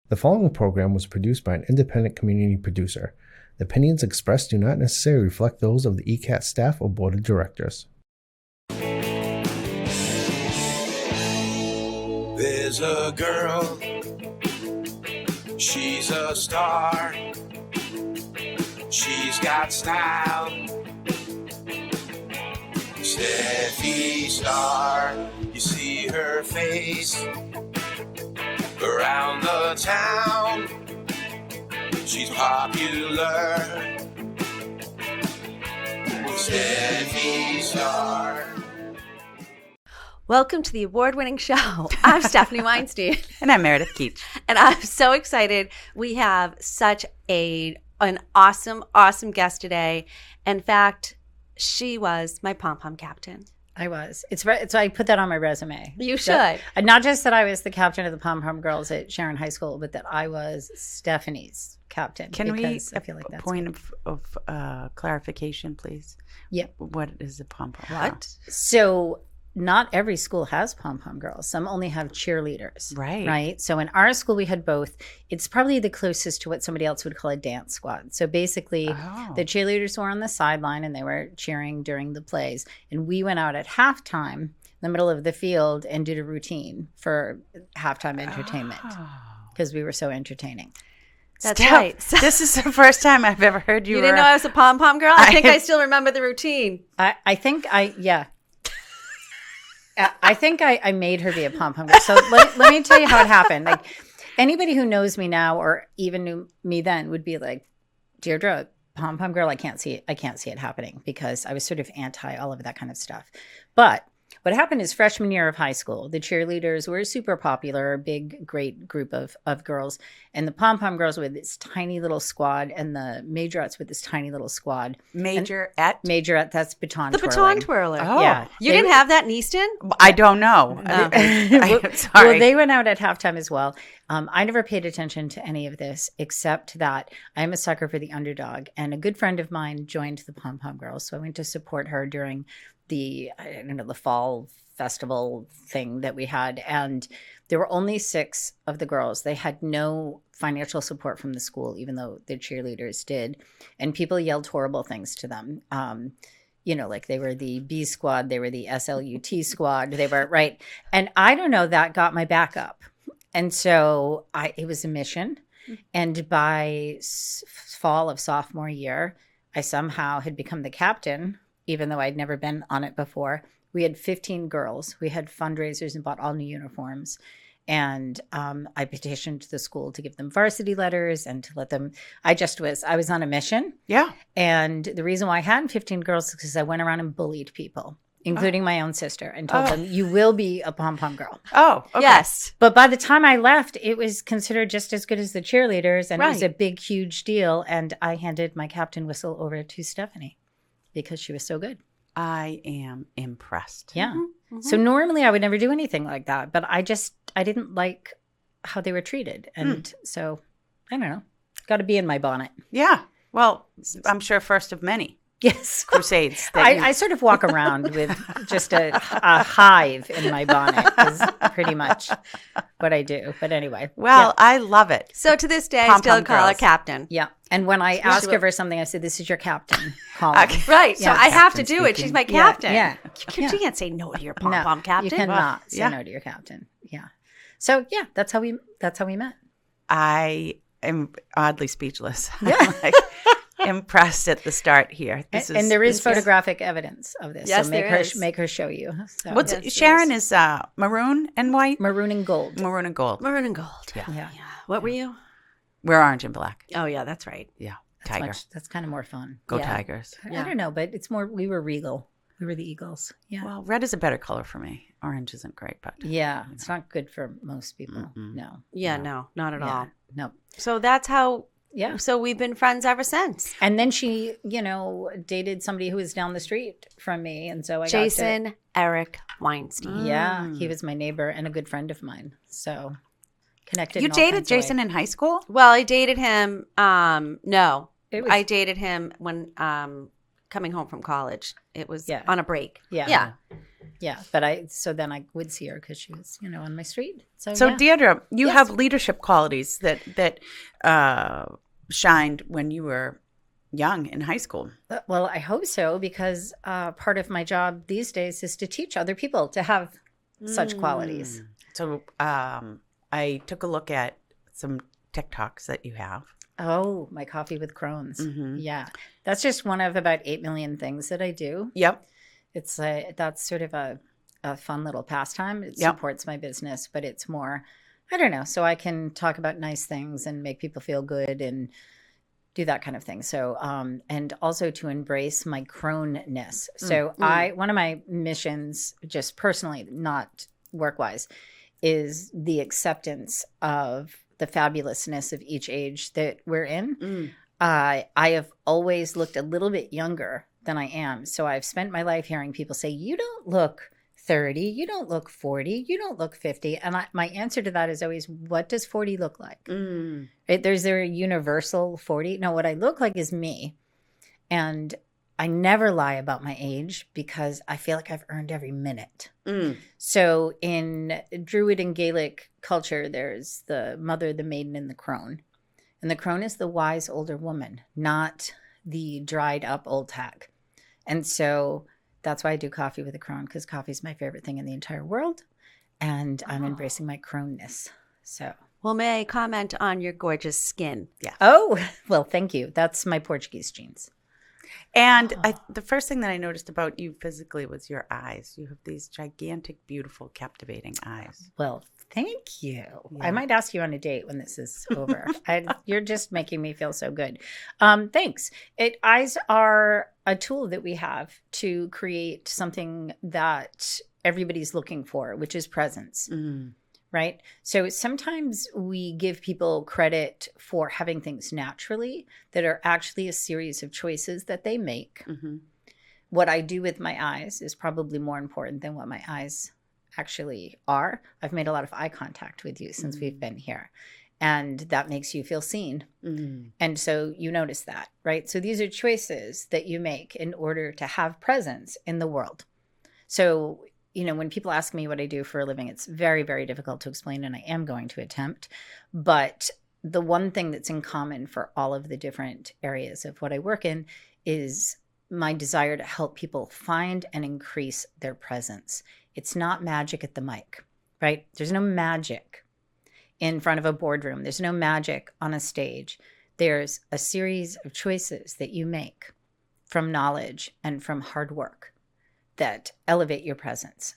The following program was produced by an independent community producer. The opinions expressed do not necessarily reflect those of the ECAT staff or board of directors. There's a girl, she's a star, she's got style, Steffi Star, you see her face around the town, she's popular, Steffi Star. Welcome to the award-winning show. I'm Stephanie Weinstein. And I'm Meredith Keach. And I'm so excited. We have such an awesome guest today. In fact, she was my pom-pom captain. I was. It's so I put that on my resume. You should. Not just that I was the captain of the pom-pom girls at Sharon High School, but that I was Stephanie's captain. Can we, I feel like a that's point of clarification, please? Yeah. What is a pom-pom? What? So not every school has pom-pom girls. Some only have cheerleaders. Right. So in our school, we had both. It's probably the closest to what somebody else would call a dance squad. So basically, the cheerleaders were on the sideline and they were cheering during the plays. And we went out at halftime in the middle of the field and did a routine for halftime entertainment because we were so entertaining. That's right. So, this is the first time I've ever heard you. You didn't know I was a pom-pom girl? I think I still remember the routine. I think I made her be a pom-pom girl. So let me tell you how it happened. Like anybody who knows me now or even knew me then would be like, Deirdre, pom-pom girl, I can't see it happening because I was sort of anti all of that kind of stuff. But what happened is freshman year of high school, the cheerleaders were super popular, a big, great group of girls. And the pom-pom girls were this tiny little squad and the majorettes with this tiny little squad. Majorette, that's baton twirling. The baton twirler. Oh. Yeah. You didn't have that in Easton? I don't know. No. I'm sorry. Well, they went out at halftime as well. I never paid attention to any of this except that I'm a sucker for the underdog. And a good friend of mine joined the pom-pom girls. So I went to support her during the fall festival thing that we had. And there were only 6 of the girls. They had no financial support from the school, even though the cheerleaders did. And people yelled horrible things to them. Like they were the B squad, they were the SLUT squad, they were right. And I don't know, that got my back up. And so it was a mission. And by fall of sophomore year, I somehow had become the captain, even though I'd never been on it before. We had 15 girls. We had fundraisers and bought all new uniforms. And I petitioned the school to give them varsity letters and to let them, I was on a mission. Yeah. And the reason why I had 15 girls is because I went around and bullied people, including my own sister, and told them, you will be a pom-pom girl. Oh, okay. Yes. But by the time I left, it was considered just as good as the cheerleaders. And It was a big, huge deal. And I handed my captain whistle over to Stephanie because she was so good. I am impressed. Yeah. Mm-hmm. So normally I would never do anything like that, but I didn't like how they were treated. And so, I don't know, got to be in my bonnet. Yeah. Well, I'm sure first of many. Yes. Crusades. I sort of walk around with just a hive in my bonnet is pretty much what I do. But anyway. Well, I love it. So to this day, I still call her captain. Yeah. And when I ask her for something, I say, this is your captain. Call me. Right. Yeah. So I have to do it. She's my captain. Yeah. You can't say no to your pom-pom captain. You cannot say no to your captain. Yeah. So, yeah, that's how we met. I am oddly speechless. Yeah. Impressed at the start here. And there is photographic evidence of this. Yes, so make her show you. So. Sharon is maroon and white? Maroon and gold. Maroon and gold. Maroon and gold. Yeah. What were you? We're orange and black. Oh, yeah, that's right. Yeah. Tiger. That's kind of more fun. Go Tigers. I don't know, but it's more, we were regal. We were the Eagles. Yeah. Well, red is a better color for me. Orange isn't great, but. Yeah. It's not good for most people. Mm-mm. No. Yeah, no, not at all. No. So that's how. Yeah. So we've been friends ever since. And then she, dated somebody who was down the street from me. And so I Jason Eric Weinstein. Yeah. He was my neighbor and a good friend of mine. So connected. You dated Jason in high school? Well, I dated him. No. I dated him when coming home from college. It was Yeah. on a break. Yeah. Yeah. But then I would see her because she was, on my street. So yeah. Deirdre, you Yes. have leadership qualities that shined when you were young in high school. Well, I hope so, because part of my job these days is to teach other people to have such qualities. So I took a look at some TikToks that you have. Oh, my coffee with Crohn's. Mhm. Yeah. That's just one of about 8 million things that I do. Yep. It's that's sort of a fun little pastime. It Yep. supports my business, but it's more, I don't know, so I can talk about nice things and make people feel good and do that kind of thing. So, and also to embrace my Crohn-ness. So one of my missions, just personally, not work-wise, is the acceptance of the fabulousness of each age that we're in. I have always looked a little bit younger than I am. So I've spent my life hearing people say, you don't look 30, you don't look 40, you don't look 50. And my answer to that is always, what does 40 look like? Right? There's a universal 40. No, what I look like is me. And I never lie about my age because I feel like I've earned every minute. So in Druid and Gaelic culture, there's the mother, the maiden, and the crone. And the crone is the wise older woman, not the dried up old hag. And so that's why I do coffee with a crone, because coffee is my favorite thing in the entire world. And I'm embracing my crone-ness. So. Well, may I comment on your gorgeous skin? Yeah. Oh, well, thank you. That's my Portuguese genes. And the first thing that I noticed about you physically was your eyes. You have these gigantic, beautiful, captivating eyes. Well, thank you. Yeah. I might ask you on a date when this is over. You're just making me feel so good. Thanks. Eyes are a tool that we have to create something that everybody's looking for, which is presence. Right? So sometimes we give people credit for having things naturally that are actually a series of choices that they make. What I do with my eyes is probably more important than what my eyes actually are. I've made a lot of eye contact with you since we've been here, and that makes you feel seen. And so you notice that, right? So these are choices that you make in order to have presence in the world. So when people ask me what I do for a living, it's very, very difficult to explain, and I am going to attempt. But the one thing that's in common for all of the different areas of what I work in is my desire to help people find and increase their presence. It's not magic at the mic, right? There's no magic in front of a boardroom. There's no magic on a stage. There's a series of choices that you make from knowledge and from hard work that elevate your presence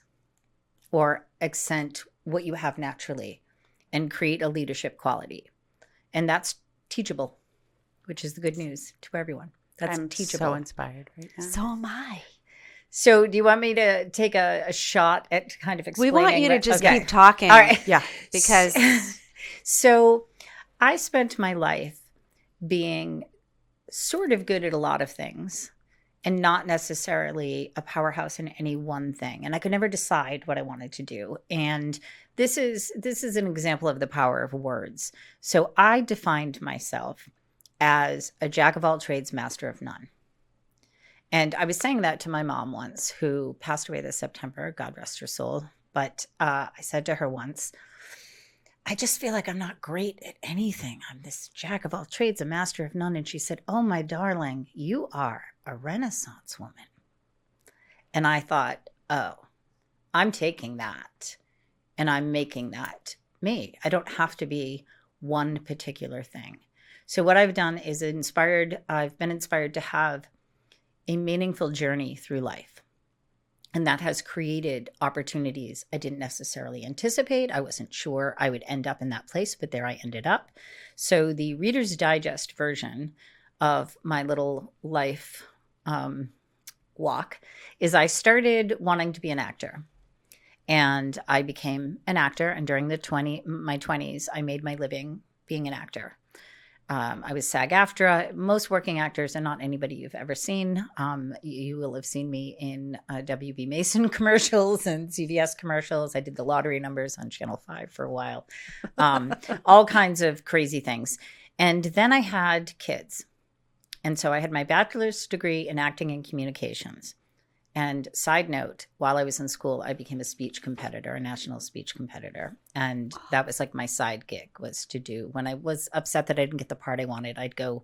or accent what you have naturally and create a leadership quality. And that's teachable, which is the good news to everyone. That's I'm teachable. so inspired right now. So am I. So do you want me to take a shot at kind of We explaining? want you to what- just okay. keep talking. All right. Yeah. Because So I spent my life being sort of good at a lot of things and not necessarily a powerhouse in any one thing. And I could never decide what I wanted to do. And this is an example of the power of words. So I defined myself as a jack of all trades, master of none. And I was saying that to my mom once, who passed away this September, God rest her soul. But I said to her once, I just feel like I'm not great at anything. I'm this jack of all trades, a master of none. And she said, oh, my darling, you are a Renaissance woman. And I thought, oh, I'm taking that and I'm making that me. I don't have to be one particular thing. So what I've done is I've been inspired to have a meaningful journey through life. And that has created opportunities I didn't necessarily anticipate. I wasn't sure I would end up in that place, but there I ended up. So the Reader's Digest version of my little life walk is I started wanting to be an actor. And I became an actor. And during my 20s, I made my living being an actor. I was SAG-AFTRA. Most working actors are not anybody you've ever seen. You will have seen me in W.B. Mason commercials and CVS commercials. I did the lottery numbers on Channel 5 for a while. All kinds of crazy things. And then I had kids. And so I had my bachelor's degree in acting and communications. And side note, while I was in school, I became a speech competitor, a national speech competitor. And that was like my side gig, was to do, when I was upset that I didn't get the part I wanted, I'd go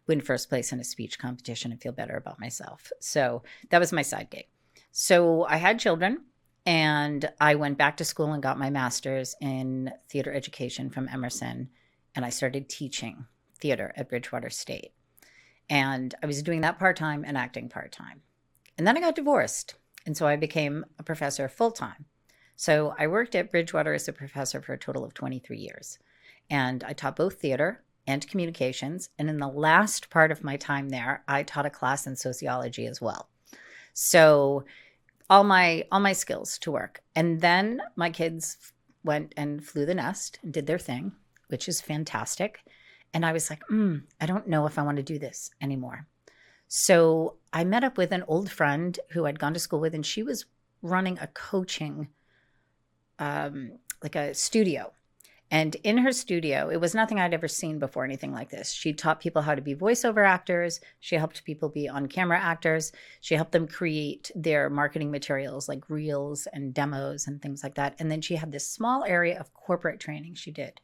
win first place in a speech competition and feel better about myself. So that was my side gig. So I had children, and I went back to school and got my master's in theater education from Emerson. And I started teaching theater at Bridgewater State. And I was doing that part-time and acting part-time. And then I got divorced. And so I became a professor full-time. So I worked at Bridgewater as a professor for a total of 23 years. And I taught both theater and communications. And in the last part of my time there, I taught a class in sociology as well. So all my skills to work. And then my kids went and flew the nest and did their thing, which is fantastic. And I was like, I don't know if I want to do this anymore. So I met up with an old friend who I'd gone to school with, and she was running a coaching, like a studio. And in her studio, it was nothing I'd ever seen before, anything like this. She taught people how to be voiceover actors. She helped people be on-camera actors. She helped them create their marketing materials like reels and demos and things like that. And then she had this small area of corporate training she did,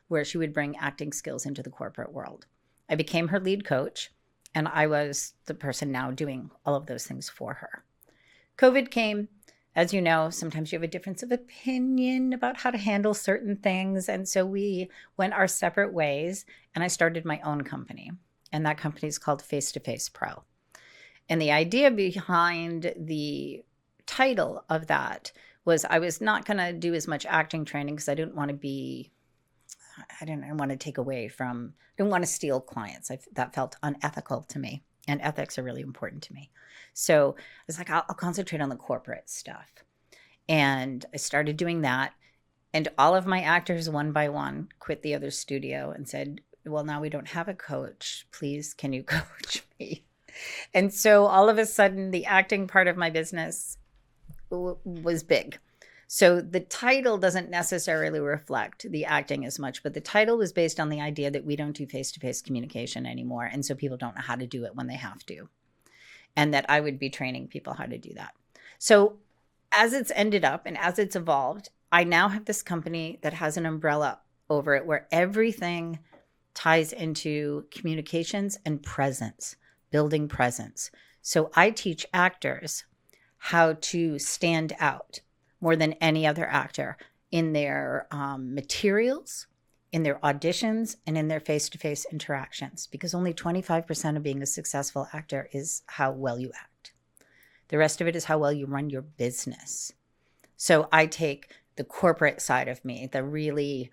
where she would bring acting skills into the corporate world. I became her lead coach, and I was the person now doing all of those things for her. COVID came. As you know, sometimes you have a difference of opinion about how to handle certain things. And so we went our separate ways, and I started my own company. And that company is called Face to Face Pro. And the idea behind the title of that was I was not going to do as much acting training because I didn't want to take away from, I didn't want to steal clients. That felt unethical to me. And ethics are really important to me. So I was like, I'll concentrate on the corporate stuff. And I started doing that. And all of my actors, one by one, quit the other studio and said, well, now we don't have a coach. Please, can you coach me? And so all of a sudden, the acting part of my business was big. So the title doesn't necessarily reflect the acting as much, but the title was based on the idea that we don't do face-to-face communication anymore. And so people don't know how to do it when they have to. And that I would be training people how to do that. So as it's ended up and as it's evolved, I now have this company that has an umbrella over it where everything ties into communications and presence, building presence. So I teach actors how to stand out more than any other actor in their materials, in their auditions, and in their face-to-face interactions, because only 25% of being a successful actor is how well you act. The rest of it is how well you run your business. So I take the corporate side of me, the really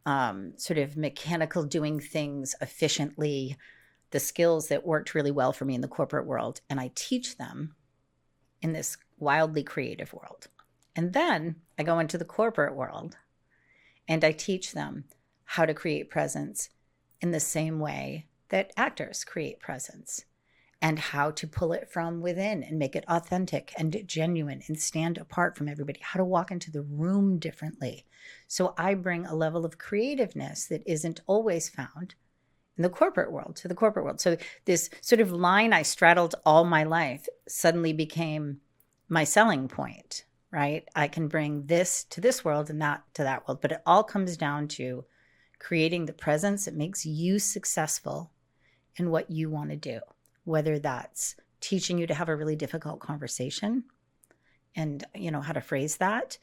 sort of mechanical doing things efficiently, the skills that worked really well for me in the corporate world, and I teach them in this wildly creative world. And then I go into the corporate world and I teach them how to create presence in the same way that actors create presence, and how to pull it from within and make it authentic and genuine and stand apart from everybody, how to walk into the room differently. So I bring a level of creativeness that isn't always found in the corporate world to the corporate world. So this sort of line I straddled all my life suddenly became my selling point. Right? I can bring this to this world and that to that world, but it all comes down to creating the presence that makes you successful in what you want to do, whether that's teaching you to have a really difficult conversation and, how to phrase that,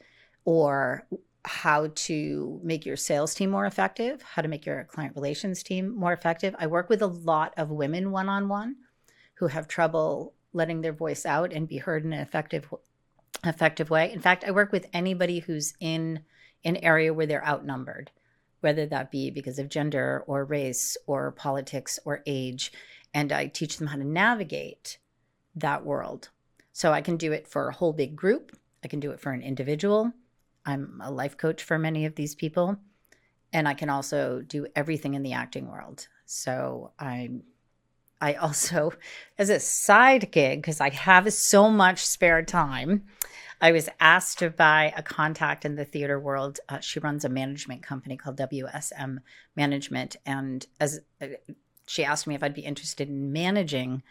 or how to make your sales team more effective, how to make your client relations team more effective. I work with a lot of women one-on-one who have trouble letting their voice out and be heard in an effective way. In fact, I work with anybody who's in an area where they're outnumbered, whether that be because of gender or race or politics or age. And I teach them how to navigate that world. So I can do it for a whole big group. I can do it for an individual. I'm a life coach for many of these people. And I can also do everything in the acting world. So I also, as a side gig, because I have so much spare time, I was asked by a contact in the theater world. She runs a management company called WSM Management. And as she asked me if I'd be interested in managing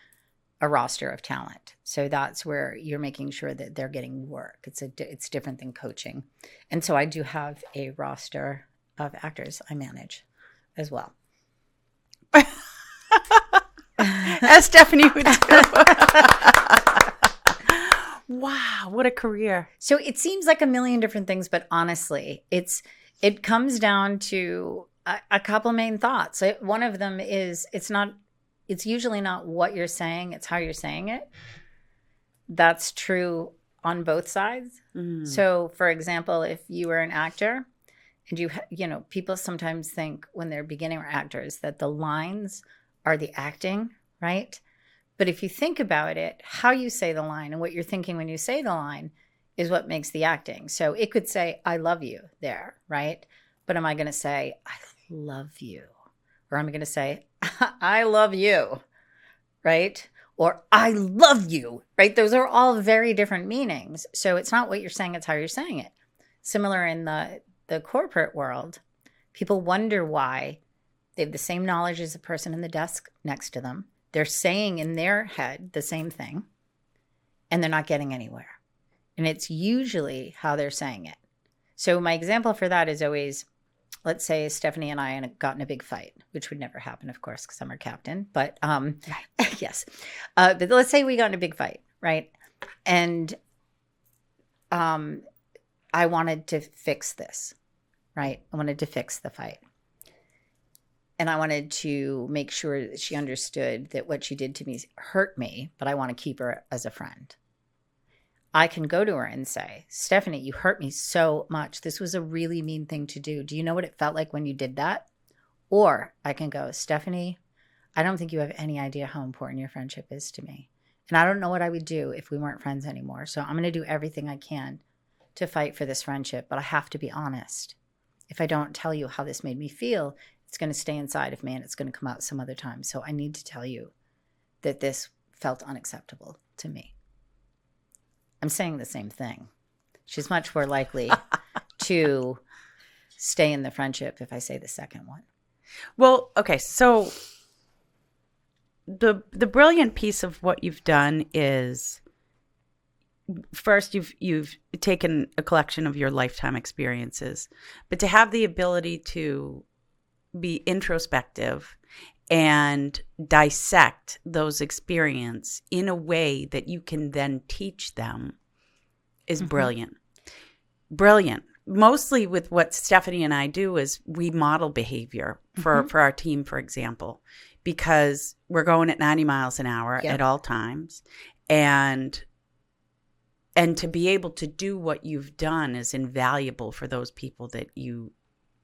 a roster of talent. So that's where you're making sure that they're getting work. It's different than coaching. And so I do have a roster of actors I manage as well. As Stephanie would do. Wow, what a career. So it seems like a million different things, but honestly, it comes down to a couple main thoughts. One of them is it's usually not what you're saying, it's how you're saying it. That's true on both sides. Mm. So, for example, if you were an actor and people sometimes think when they're beginner actors that the lines are the acting, right? But if you think about it, how you say the line and what you're thinking when you say the line is what makes the acting. So it could say, I love you there, right? But am I going to say, I love you? Or am I going to say, I love you, right? Or I love you, right? Those are all very different meanings. So it's not what you're saying, it's how you're saying it. Similar in the corporate world, people wonder why they have the same knowledge as the person in the desk next to them. They're saying in their head the same thing, and they're not getting anywhere. And it's usually how they're saying it. So my example for that is always, let's say Stephanie and I got in a big fight, which would never happen, of course, because I'm her captain. But yes. But let's say we got in a big fight, right? And I wanted to fix this, right? I wanted to fix the fight. And I wanted to make sure that she understood that what she did to me hurt me, but I want to keep her as a friend. I can go to her and say, Stephanie, you hurt me so much. This was a really mean thing to do. Do you know what it felt like when you did that? Or I can go, Stephanie, I don't think you have any idea how important your friendship is to me. And I don't know what I would do if we weren't friends anymore. So I'm going to do everything I can to fight for this friendship, but I have to be honest. If I don't tell you how this made me feel, it's going to stay inside of me and it's going to come out some other time. So I need to tell you that this felt unacceptable to me. I'm saying the same thing. She's much more likely to stay in the friendship if I say the second one. Well, okay, so the brilliant piece of what you've done is, first you've taken a collection of your lifetime experiences, but to have the ability to be introspective and dissect those experiences in a way that you can then teach them is brilliant. Brilliant. Mostly with what Stephanie and I do is we model behavior for our team, for example, because we're going at 90 miles an hour at all times. And to be able to do what you've done is invaluable for those people that you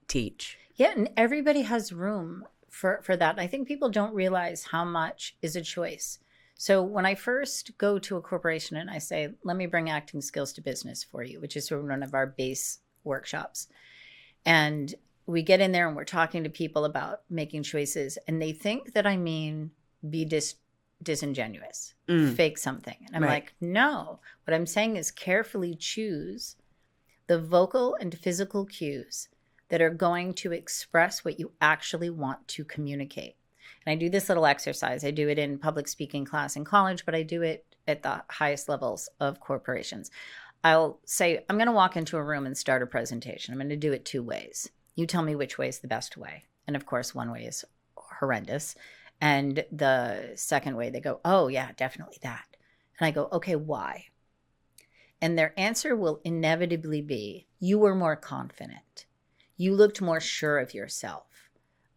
teach. Yeah, and everybody has room for that. I think people don't realize how much is a choice. So when I first go to a corporation and I say, let me bring acting skills to business for you, which is sort of one of our base workshops. And we get in there and we're talking to people about making choices. And they think that I mean be disingenuous, fake something. And I'm like, no, what I'm saying is carefully choose the vocal and physical cues that are going to express what you actually want to communicate. And I do this little exercise. I do it in public speaking class in college, but I do it at the highest levels of corporations. I'll say, I'm going to walk into a room and start a presentation. I'm going to do it two ways. You tell me which way is the best way. And of course, one way is horrendous. And the second way, they go, oh, yeah, definitely that. And I go, okay, why? And their answer will inevitably be, you were more confident. You looked more sure of yourself.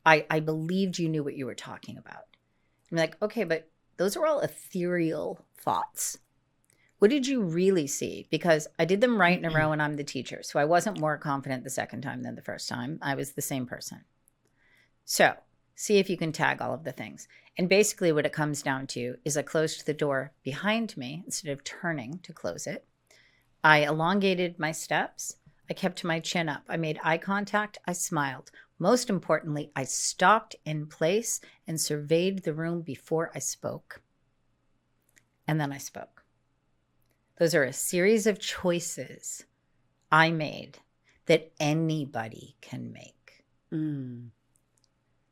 I believed you knew what you were talking about. I'm like, okay, but those are all ethereal thoughts. What did you really see? Because I did them right in a row and I'm the teacher. So I wasn't more confident the second time than the first time. I was the same person. So see if you can tag all of the things. And basically what it comes down to is I closed the door behind me instead of turning to close it. I elongated my steps. I kept my chin up. I made eye contact. I smiled. Most importantly, I stopped in place and surveyed the room before I spoke. And then I spoke. Those are a series of choices I made that anybody can make.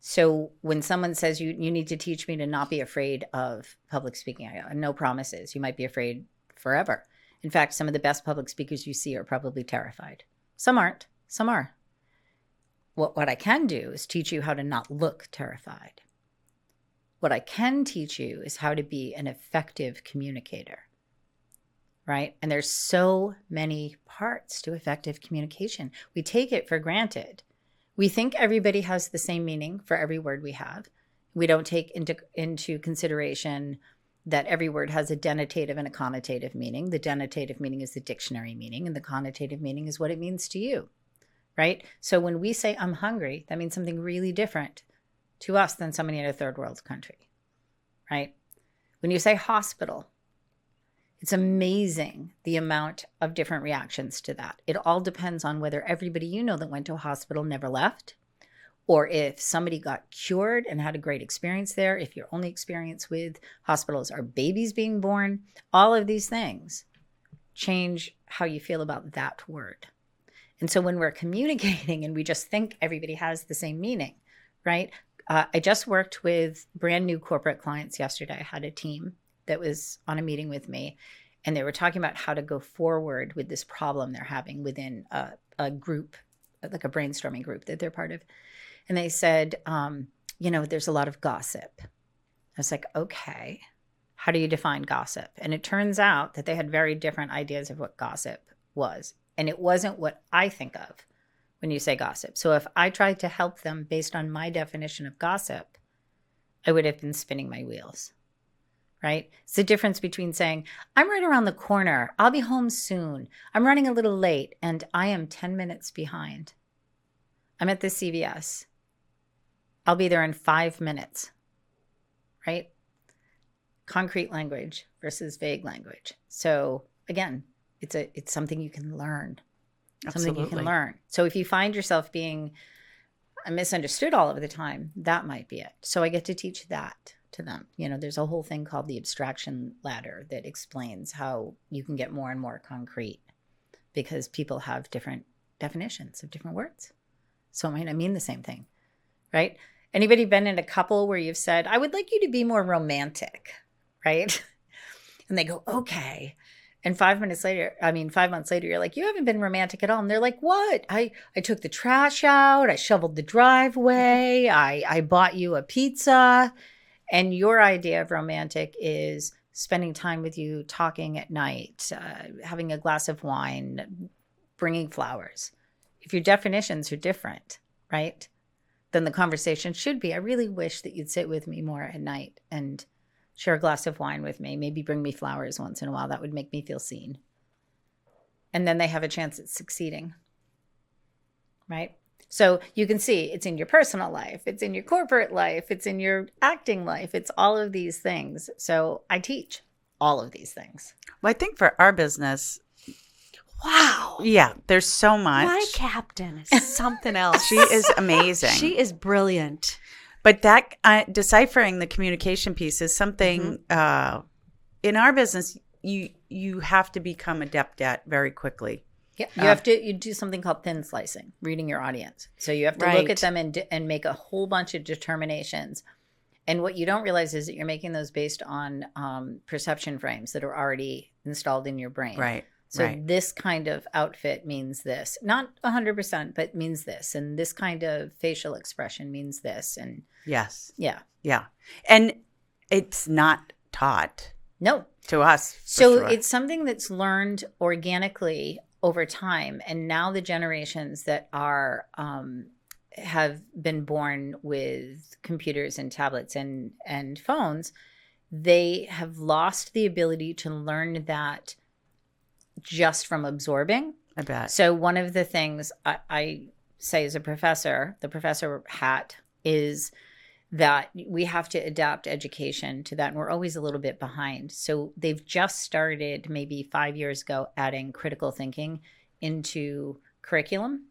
So when someone says you need to teach me to not be afraid of public speaking, I go, no promises. You might be afraid forever. In fact, some of the best public speakers you see are probably terrified. Some aren't. Some are. What I can do is teach you how to not look terrified. What I can teach you is how to be an effective communicator, right? And there's so many parts to effective communication. We take it for granted. We think everybody has the same meaning for every word we have. We don't take into consideration that every word has a denotative and a connotative meaning. The denotative meaning is the dictionary meaning, and the connotative meaning is what it means to you, right? So when we say I'm hungry, that means something really different to us than somebody in a third world country, right? When you say hospital, it's amazing the amount of different reactions to that. It all depends on whether everybody you know that went to a hospital never left, or if somebody got cured and had a great experience there, if your only experience with hospitals are babies being born. All of these things change how you feel about that word. And so when we're communicating and we just think everybody has the same meaning, right? I just worked with brand new corporate clients yesterday. I had a team that was on a meeting with me, and they were talking about how to go forward with this problem they're having within a group, like a brainstorming group that they're part of. And they said, there's a lot of gossip. I was like, okay, how do you define gossip? And it turns out that they had very different ideas of what gossip was. And it wasn't what I think of when you say gossip. So if I tried to help them based on my definition of gossip, I would have been spinning my wheels, right? It's the difference between saying, I'm right around the corner. I'll be home soon. I'm running a little late, and I am 10 minutes behind. I'm at the CVS. I'll be there in 5 minutes, right? Concrete language versus vague language. So again, it's something you can learn. Something you can learn. So if you find yourself being misunderstood all of the time, that might be it. So I get to teach that to them. There's a whole thing called the abstraction ladder that explains how you can get more and more concrete because people have different definitions of different words. So it might not mean the same thing, right? Anybody been in a couple where you've said, I would like you to be more romantic, right? And they go, okay. And 5 months later, you're like, you haven't been romantic at all. And they're like, what? I took the trash out. I shoveled the driveway. I bought you a pizza. And your idea of romantic is spending time with you, talking at night, having a glass of wine, bringing flowers. If your definitions are different, right, then the conversation should be, I really wish that you'd sit with me more at night and share a glass of wine with me, maybe bring me flowers once in a while. That would make me feel seen. And then they have a chance at succeeding, right? So you can see it's in your personal life, it's in your corporate life, it's in your acting life, it's all of these things. So I teach all of these things. Well, I think for our business, wow. Yeah, there's so much. My captain is something else. She is amazing. She is brilliant. But that deciphering the communication piece is something in our business you have to become adept at very quickly. Yeah, you do something called thin slicing, reading your audience. So you have to look at them and make a whole bunch of determinations. And what you don't realize is that you're making those based on perception frames that are already installed in your brain. Right. So this kind of outfit means this, not 100%, but means this. And this kind of facial expression means this. And yes. Yeah. Yeah. And it's not taught. No. To us. So sure. It's something that's learned organically over time. And now the generations that are have been born with computers and tablets and phones, they have lost the ability to learn that just from absorbing. I bet. So one of the things I say as a professor, the professor hat, is that we have to adapt education to that. And we're always a little bit behind. So they've just started maybe 5 years ago adding critical thinking into curriculum.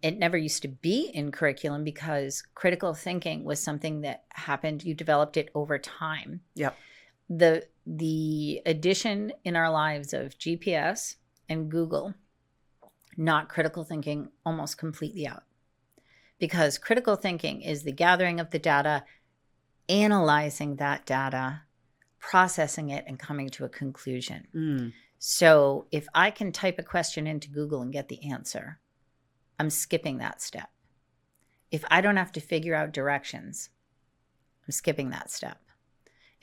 It never used to be in curriculum because critical thinking was something that happened. You developed it over time. Yep. The addition in our lives of GPS and Google knocked critical thinking almost completely out because critical thinking is the gathering of the data, analyzing that data, processing it, and coming to a conclusion. So if I can type a question into Google and get the answer, I'm skipping that step. If I don't have to figure out directions, I'm skipping that step.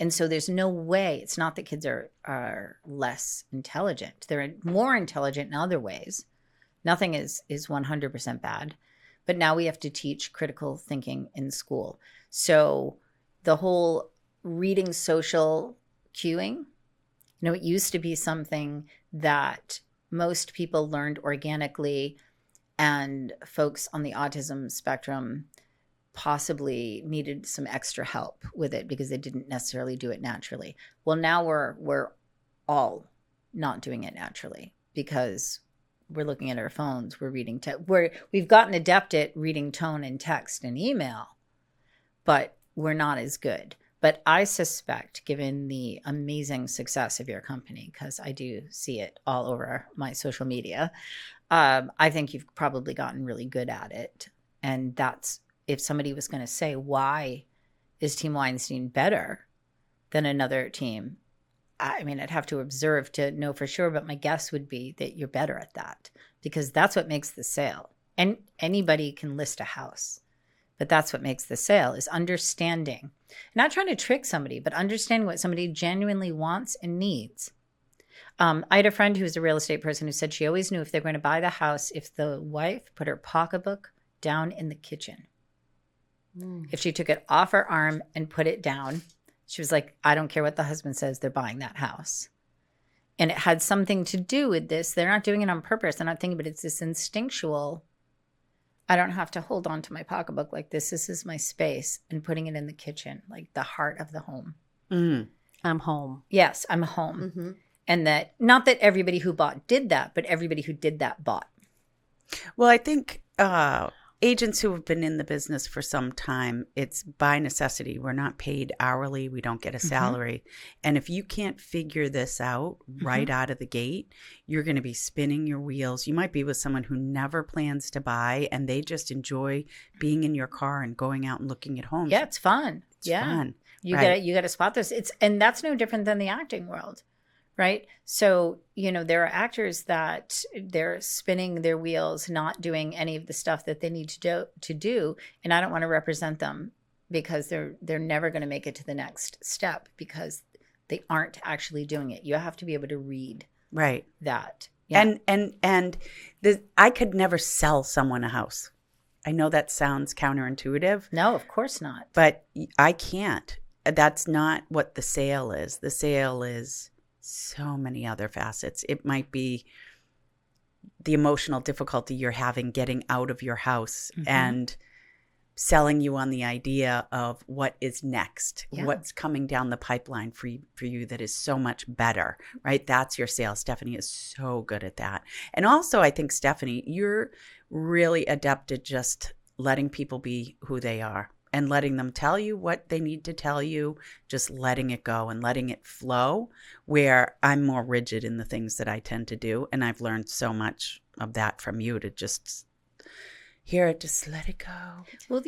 And so there's no way, it's not that kids are less intelligent. They're more intelligent in other ways. Nothing is 100% bad. But now we have to teach critical thinking in school. So the whole reading social cueing, it used to be something that most people learned organically, and folks on the autism spectrum possibly needed some extra help with it because they didn't necessarily do it naturally. Well, now we're all not doing it naturally because we're looking at our phones, we're reading we've gotten adept at reading tone and text and email, but we're not as good. But I suspect, given the amazing success of your company, because I do see it all over my social media, I think you've probably gotten really good at it. And that's, if somebody was going to say, why is Team Weinstein better than another team? I mean, I'd have to observe to know for sure, but my guess would be that you're better at that because that's what makes the sale. And anybody can list a house, but that's what makes the sale, is understanding, not trying to trick somebody, but understanding what somebody genuinely wants and needs. I had a friend who was a real estate person who said she always knew if they were going to buy the house if the wife put her pocketbook down in the kitchen. If she took it off her arm and put it down, she was like, I don't care what the husband says, they're buying that house. And it had something to do with this. They're not doing it on purpose. They're not thinking, but it's this instinctual, I don't have to hold on to my pocketbook like this. This is my space, and putting it in the kitchen, like the heart of the home. I'm home. Yes, I'm home. And that, not that everybody who bought did that, but everybody who did that bought. Well, I think agents who have been in the business for some time, it's by necessity. We're not paid hourly. We don't get a salary. And if you can't figure this out right out of the gate, you're going to be spinning your wheels. You might be with someone who never plans to buy, and they just enjoy being in your car and going out and looking at homes. Yeah, it's fun. It's fun. You got to spot this. And that's no different than the acting world. Right. So, there are actors that they're spinning their wheels, not doing any of the stuff that they need to do. And I don't want to represent them because they're never going to make it to the next step because they aren't actually doing it. You have to be able to read that. Yeah. And I could never sell someone a house. I know that sounds counterintuitive. No, of course not. But I can't. That's not what the sale is. The sale is so many other facets. It might be the emotional difficulty you're having getting out of your house and selling you on the idea of what is next, what's coming down the pipeline for you that is so much better, right? That's your sale. Stephanie is so good at that. And also, I think, Stephanie, you're really adept at just letting people be who they are and letting them tell you what they need to tell you, just letting it go and letting it flow, where I'm more rigid in the things that I tend to do. And I've learned so much of that from you, to just hear it, just let it go. Well,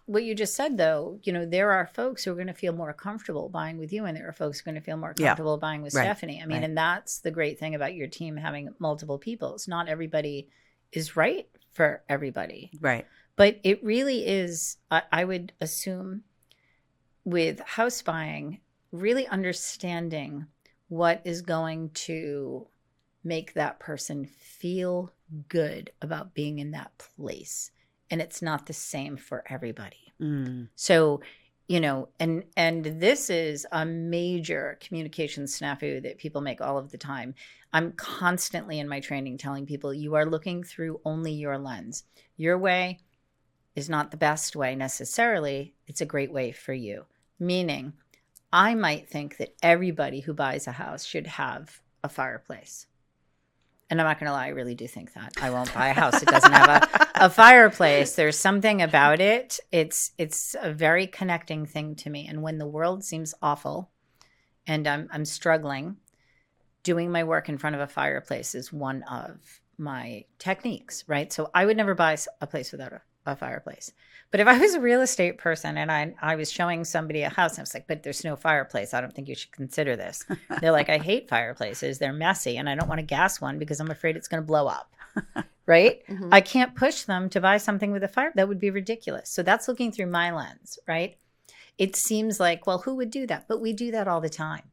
what you just said, though, there are folks who are going to feel more comfortable buying with you, and there are folks who are going to feel more comfortable buying with Stephanie. I mean, and that's the great thing about your team having multiple people. It's not everybody is right for everybody. Right. But it really is, I would assume, with house buying, really understanding what is going to make that person feel good about being in that place. And it's not the same for everybody. So, and this is a major communication snafu that people make all of the time. I'm constantly in my training telling people, you are looking through only your lens. Your way is not the best way necessarily. It's a great way for you. Meaning, I might think that everybody who buys a house should have a fireplace. And I'm not going to lie, I really do think that. I won't buy a house that doesn't have a fireplace. There's something about it. It's a very connecting thing to me. And when the world seems awful and I'm struggling, doing my work in front of a fireplace is one of my techniques, right? So I would never buy a place without a fireplace. But if I was a real estate person and I was showing somebody a house and I was like, but there's no fireplace, I don't think you should consider this. They're like, I hate fireplaces. They're messy and I don't want to gas one because I'm afraid it's going to blow up. Right? Mhm. I can't push them to buy something with a fire. That would be ridiculous. So that's looking through my lens, right? It seems like, well, who would do that? But we do that all the time.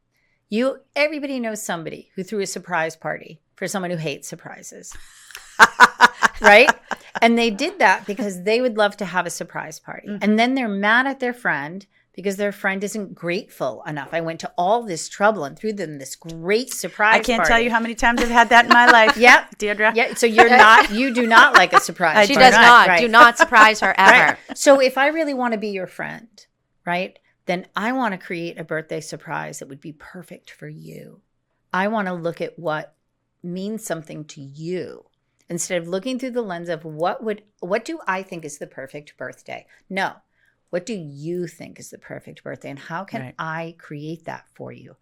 Everybody knows somebody who threw a surprise party for someone who hates surprises. Right? And they did that because they would love to have a surprise party. Mhm. And then they're mad at their friend because their friend isn't grateful enough. I went to all this trouble and threw them this great surprise I can't party. tell you how many times I've had that in my life. Yep. Deirdre. Yeah. So you do not like a surprise She party. does not. Right. Do not surprise her ever. Right. So if I really want to be your friend, right, then I want to create a birthday surprise that would be perfect for you. I want to look at what means something to you instead of looking through the lens of what do I think is the perfect birthday? No. What do you think is the perfect birthday? And how can Right. I create that for you?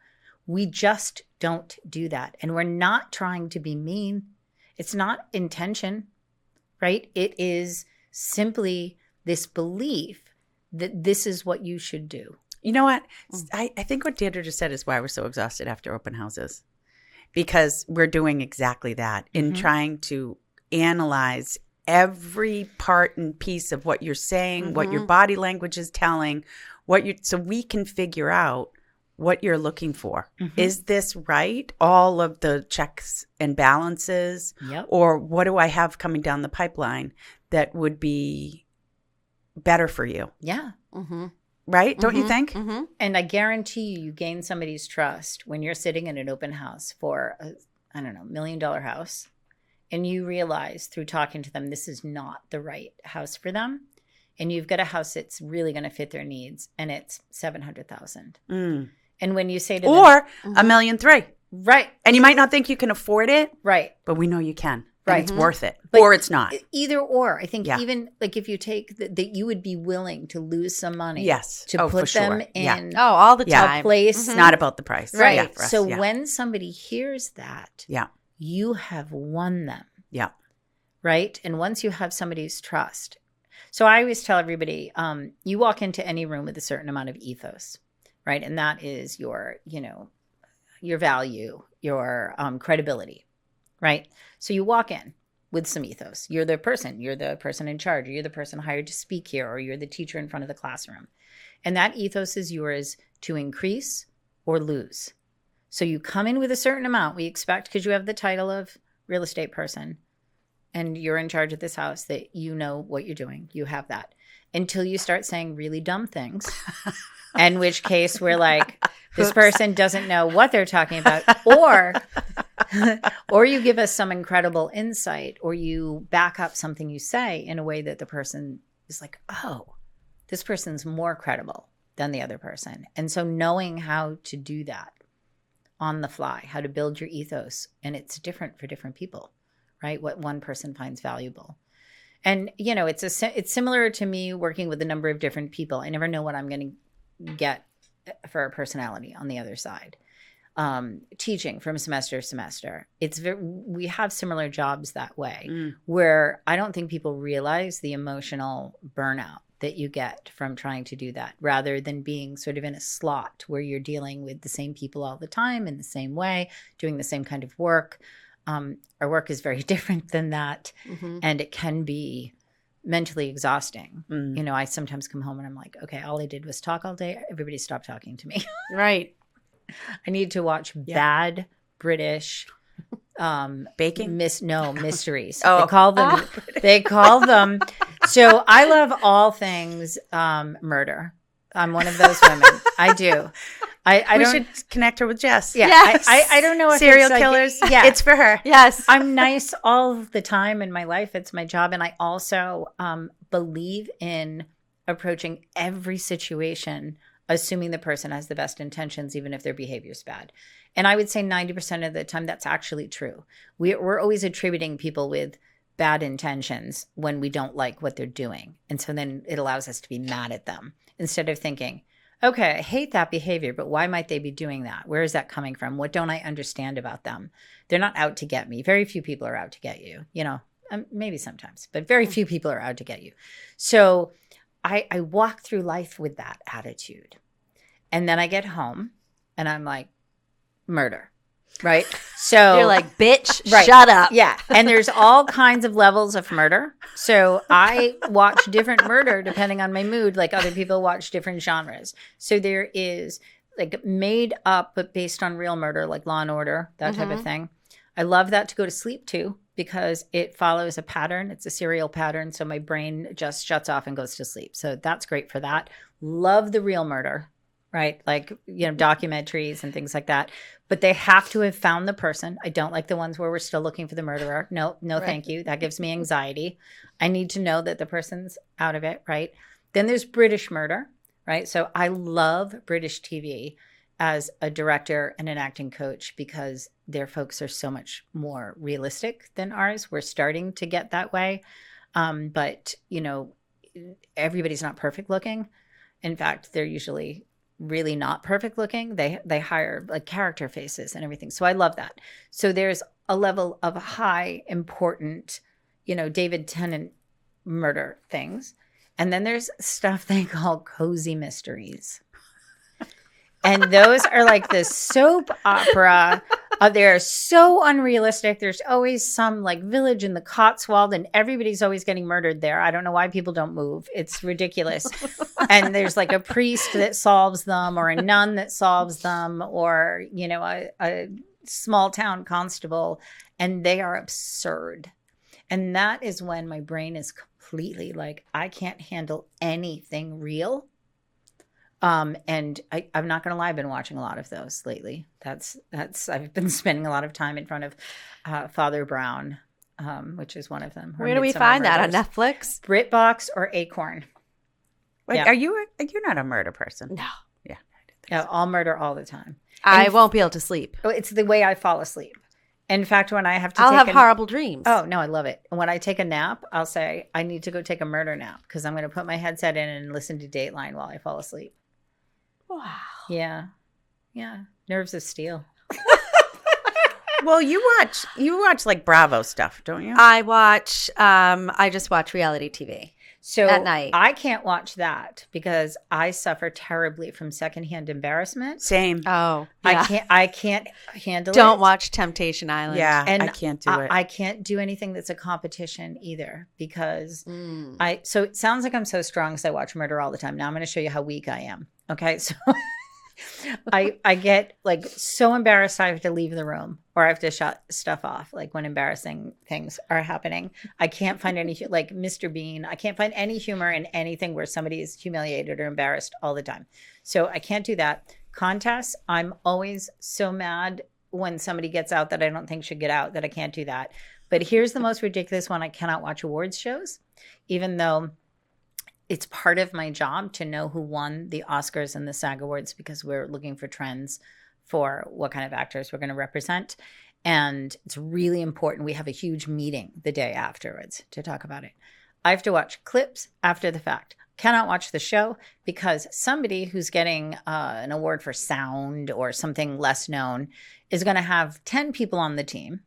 We just don't do that. And we're not trying to be mean. It's not intention, right? It is simply this belief that this is what you should do. You know what? I think what Deirdre just said is why we're so exhausted after open houses. Because we're doing exactly that in trying to analyze every part and piece of what you're saying, what your body language is telling, so we can figure out what you're looking for. Is this right? All of the checks and balances? Yep. Or what do I have coming down the pipeline that would be better for you? Yeah. Mm-hmm. Right? Don't you think? Mm-hmm. And I guarantee you gain somebody's trust when you're sitting in an open house for a, $1 million house. And you realize through talking to them, this is not the right house for them. And you've got a house that's really going to fit their needs. And it's $700,000. Mm. And when you say to them, Or $1.3 million. right, And you might not think you can afford it, right. but we know you can. Right. And it's worth it. But or it's not. Either or. I think Yeah. even like if you take that you would be willing to lose some money Yes. to For put sure. them Yeah. in Oh, all the Yeah. time. a place. It's not about the price. Right. Yeah, for us, So yeah. when somebody hears that, Yeah. you have won them. Yeah. Right. And once you have somebody's trust. So I always tell everybody, you walk into any room with a certain amount of ethos, right? And that is your value, your credibility, right? So you walk in with some ethos. You're the person in charge, or you're the person hired to speak here, or you're the teacher in front of the classroom. And that ethos is yours to increase or lose. So you come in with a certain amount. We expect, because you have the title of real estate person and you're in charge of this house, that you know what you're doing. You have that until you start saying really dumb things, in which case we're like, this person doesn't know what they're talking about, or you give us some incredible insight, or you back up something you say in a way that the person is like, oh, this person's more credible than the other person. And so knowing how to do that on the fly, how to build your ethos, and it's different for different people, right? What one person finds valuable. And, it's similar to me working with a number of different people. I never know what I'm going to get for a personality on the other side. Teaching from semester to semester. We have similar jobs that way, where I don't think people realize the emotional burnout that you get from trying to do that, rather than being sort of in a slot where you're dealing with the same people all the time in the same way, doing the same kind of work. Our work is very different than that, and it can be mentally exhausting. I sometimes come home and I'm like, okay, all I did was talk all day. Everybody stopped talking to me. Right. I need to watch bad British Baking? mysteries. Oh. They call them. So I love all things murder. I'm one of those women. I do. I We don't. should connect her with Jess. Yeah, Yes. I don't know if Serial it's like- killers. Yeah, It's for her. Yes. I'm nice all of the time in my life. It's my job. And I also believe in approaching every situation, assuming the person has the best intentions, even if their behavior is bad. And I would say 90% of the time, that's actually true. We're always attributing people with bad intentions when we don't like what they're doing. And so then it allows us to be mad at them instead of thinking, okay, I hate that behavior, but why might they be doing that? Where is that coming from? What don't I understand about them? They're not out to get me. Very few people are out to get you. maybe sometimes, but very few people are out to get you. So I walk through life with that attitude. And then I get home and I'm like, murder. Right. So You're like, bitch, right. shut up. Yeah. And there's all kinds of levels of murder. So I watch different murder depending on my mood, like other people watch different genres. So there is like made up, but based on real murder, like Law and Order, that type of thing. I love that to go to sleep to because it follows a pattern. It's a serial pattern. So my brain just shuts off and goes to sleep. So that's great for that. Love the real murder, right? Like, documentaries and things like that. But they have to have found the person. I don't like the ones where we're still looking for the murderer. No, right. Thank you. That gives me anxiety. I need to know that the person's out of it, right? Then there's British murder, right? So I love British TV as a director and an acting coach because their folks are so much more realistic than ours. We're starting to get that way. But, everybody's not perfect looking. In fact, they're usually really not perfect looking. They hire like character faces and everything. So I love that. So there's a level of high important, David Tennant murder things. And then there's stuff they call cozy mysteries. And those are like the soap opera. They're so unrealistic. There's always some like village in the Cotswold and everybody's always getting murdered there. I don't know why people don't move. It's ridiculous. And there's like a priest that solves them or a nun that solves them or, a small town constable. And they are absurd. And that is when my brain is completely like, I can't handle anything real. And I'm not going to lie, I've been watching a lot of those lately. I've been spending a lot of time in front of Father Brown, which is one of them. Where do we find that? On Netflix? BritBox or Acorn. Wait, Yeah. you're not a murder person? No. Yeah, I'll murder all the time. I won't be able to sleep. It's the way I fall asleep. In fact, when I have to I'll have horrible dreams. Oh, no, I love it. When I take a nap, I'll say, I need to go take a murder nap because I'm going to put my headset in and listen to Dateline while I fall asleep. Wow. Yeah. Nerves of steel. Well, you watch like Bravo stuff, don't you? I just watch reality TV. So at night. I can't watch that because I suffer terribly from secondhand embarrassment. Same. Oh, yeah. I can't handle it. Don't watch Temptation Island. Yeah, And I can't do it. I can't do anything that's a competition either because so it sounds like I'm so strong because I watch murder all the time. Now I'm going to show you how weak I am. Okay. So I get like so embarrassed I have to leave the room or I have to shut stuff off like when embarrassing things are happening. I can't find any like Mr. Bean. I can't find any humor in anything where somebody is humiliated or embarrassed all the time. So I can't do that. Contests, I'm always so mad when somebody gets out that I don't think should get out that I can't do that. But here's the most ridiculous one. I cannot watch awards shows, even though it's part of my job to know who won the Oscars and the SAG Awards because we're looking for trends for what kind of actors we're going to represent. And it's really important. We have a huge meeting the day afterwards to talk about it. I have to watch clips after the fact. Cannot watch the show because somebody who's getting an award for sound or something less known is going to have 10 people on the team.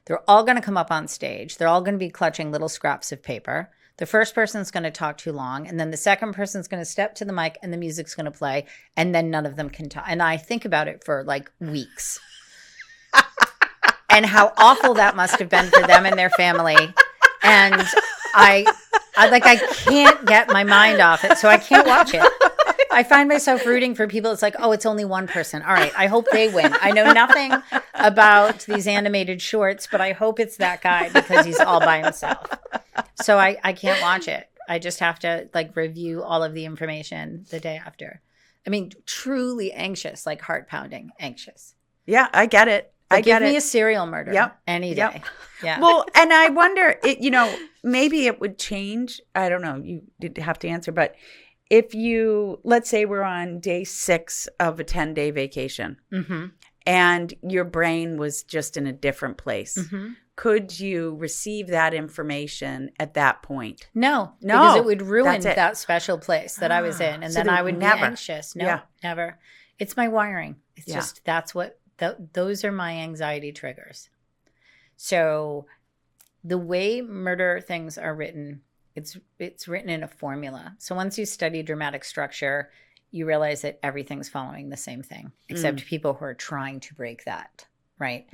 They're all going to come up on stage. They're all going to be clutching little scraps of paper. The first person's going to talk too long, and then the second person's going to step to the mic, and the music's going to play, and then none of them can talk. And I think about it for like weeks. And how awful that must have been for them and their family. And I can't get my mind off it, so I can't watch it. I find myself rooting for people. It's like, oh, it's only one person. All right, I hope they win. I know nothing about these animated shorts, but I hope it's that guy because he's all by himself. So I can't watch it. I just have to like review all of the information the day after. I mean, truly anxious, like heart pounding anxious. Yeah, I get it. Give me a serial murder any day. Yep. Yeah. Well, and I wonder, maybe it would change. I don't know. You did have to answer, but if let's say we're on day 6 of a 10-day vacation and your brain was just in a different place, could you receive that information at that point? No, because it would ruin that special place that I was in. And so then I would never be anxious. No, never. It's my wiring. It's just, that's what, those are my anxiety triggers. So the way murder things are written, it's written in a formula. So once you study dramatic structure, you realize that everything's following the same thing, except people who are trying to break that, right?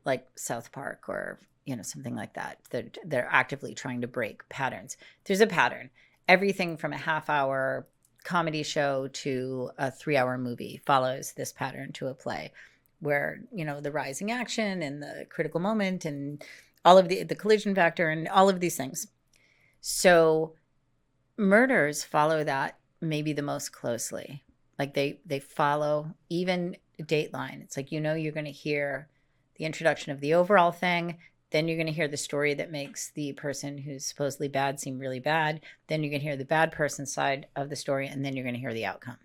Like South Park or something like that. They're actively trying to break patterns. There's a pattern. Everything from a half-hour comedy show to a 3-hour movie follows this pattern to a play, where the rising action and the critical moment and all of the collision factor and all of these things. So murders follow that maybe the most closely. Like they follow even Dateline. It's like, you're going to hear the introduction of the overall thing. Then you're going to hear the story that makes the person who's supposedly bad seem really bad. Then you're going to hear the bad person's side of the story. And then you're going to hear the outcome.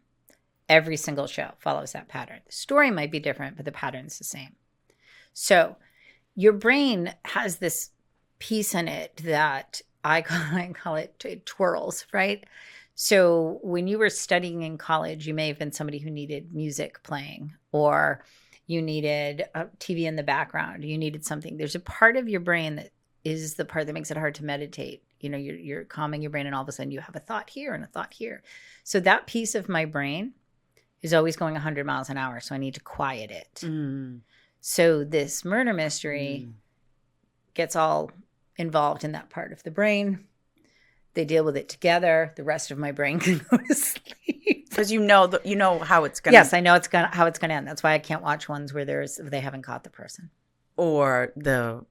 Every single show follows that pattern. The story might be different, but the pattern's the same. So your brain has this piece in it that I call it twirls, right? So when you were studying in college, you may have been somebody who needed music playing, or you needed a TV in the background. You needed something. There's a part of your brain that is the part that makes it hard to meditate. You're calming your brain, and all of a sudden you have a thought here and a thought here. So that piece of my brain is always going 100 miles an hour. So I need to quiet it. So this murder mystery gets all involved in that part of the brain. They deal with it together. The rest of my brain can go to sleep. Because you know how it's going to. Yes, I know how it's going to end. That's why I can't watch ones where they haven't caught the person. Or the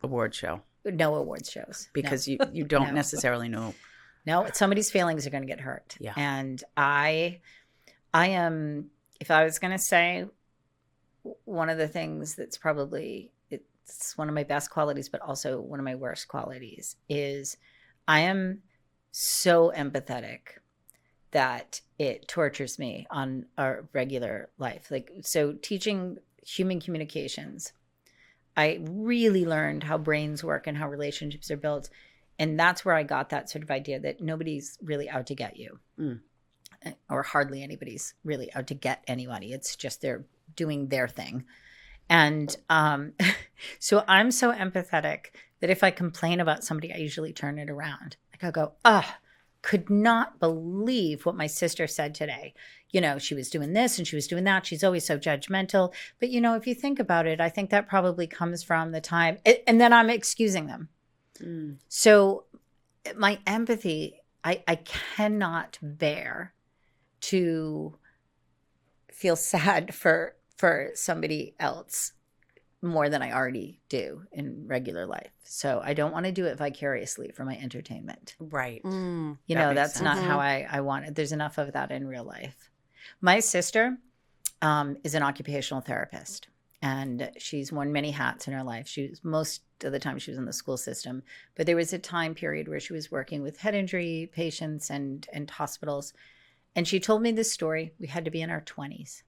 award show. No awards shows. Because you don't necessarily know. No, somebody's feelings are going to get hurt. Yeah. And I am, if I was going to say one of the things that's probably, it's one of my best qualities, but also one of my worst qualities, is I am so empathetic that it tortures me on a regular life. Like, so teaching human communications, I really learned how brains work and how relationships are built. And that's where I got that sort of idea that nobody's really out to get you. Or hardly anybody's really out to get anybody. It's just they're doing their thing. And so I'm so empathetic that if I complain about somebody, I usually turn it around. Like I'll go, could not believe what my sister said today. She was doing this and she was doing that. She's always so judgmental. But, if you think about it, I think that probably comes from the time. And then I'm excusing them. So my empathy, I cannot bear to feel sad for somebody else more than I already do in regular life. So I don't want to do it vicariously for my entertainment. Right. That's not how I want it. There's enough of that in real life. My sister is an occupational therapist, and she's worn many hats in her life. Most of the time she was in the school system, but there was a time period where she was working with head injury patients and hospitals. And she told me this story. We had to be in our 20s.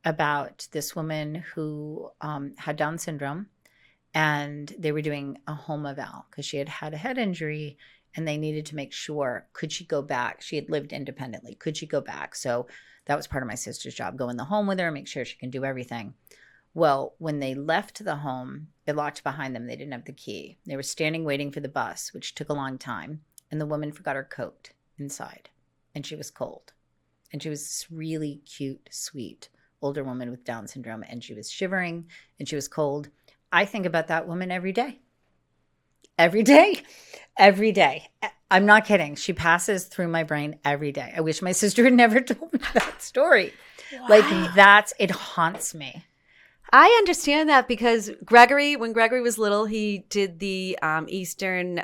About this woman who had Down syndrome, and they were doing a home eval because she had a head injury, and they needed to make sure, could she go back? She had lived independently. Could she go back? So that was part of my sister's job, go in the home with her, make sure she can do everything. Well, when they left the home, it locked behind them. They didn't have the key. They were standing waiting for the bus, which took a long time, and the woman forgot her coat inside, and she was cold. And she was this really cute, sweet older woman with Down syndrome, and she was shivering and she was cold. I think about that woman every day. Every day. Every day. I'm not kidding. She passes through my brain every day. I wish my sister had never told me that story. Wow. Like it haunts me. I understand that because when Gregory was little, he did the Easton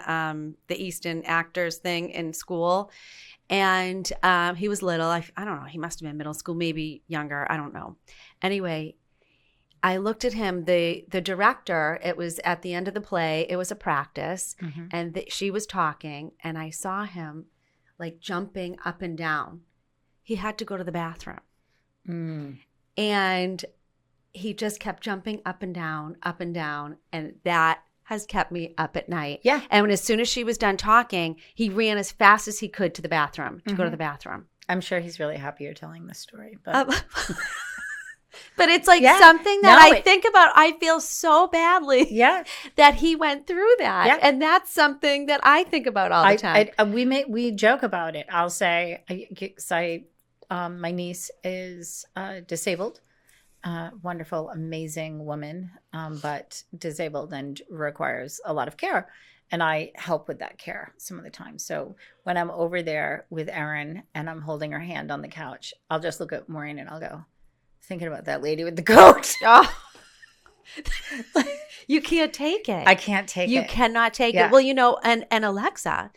actors thing in school. And he was little. I don't know. He must have been middle school, maybe younger. I don't know. Anyway, I looked at him. The director, it was at the end of the play. It was a practice. And she was talking. And I saw him like jumping up and down. He had to go to the bathroom. And he just kept jumping up and down. And that has kept me up at night. Yeah. And as soon as she was done talking, he ran as fast as he could to the bathroom, to go to the bathroom. I'm sure he's really happy you're telling this story. But But it's like Yeah. something that No, I think about. I feel so badly Yeah. that he went through that. Yeah. And that's something that I think about all the time. We joke about it. I'll say, my niece is disabled, wonderful, amazing woman, but disabled and requires a lot of care. And I help with that care some of the time. So when I'm over there with Erin and I'm holding her hand on the couch, I'll just look at Maureen and I'll go, thinking about that lady with the coat. Oh. You can't take it. I can't take it. You cannot take Yeah. it. Well, you know, and Alexa,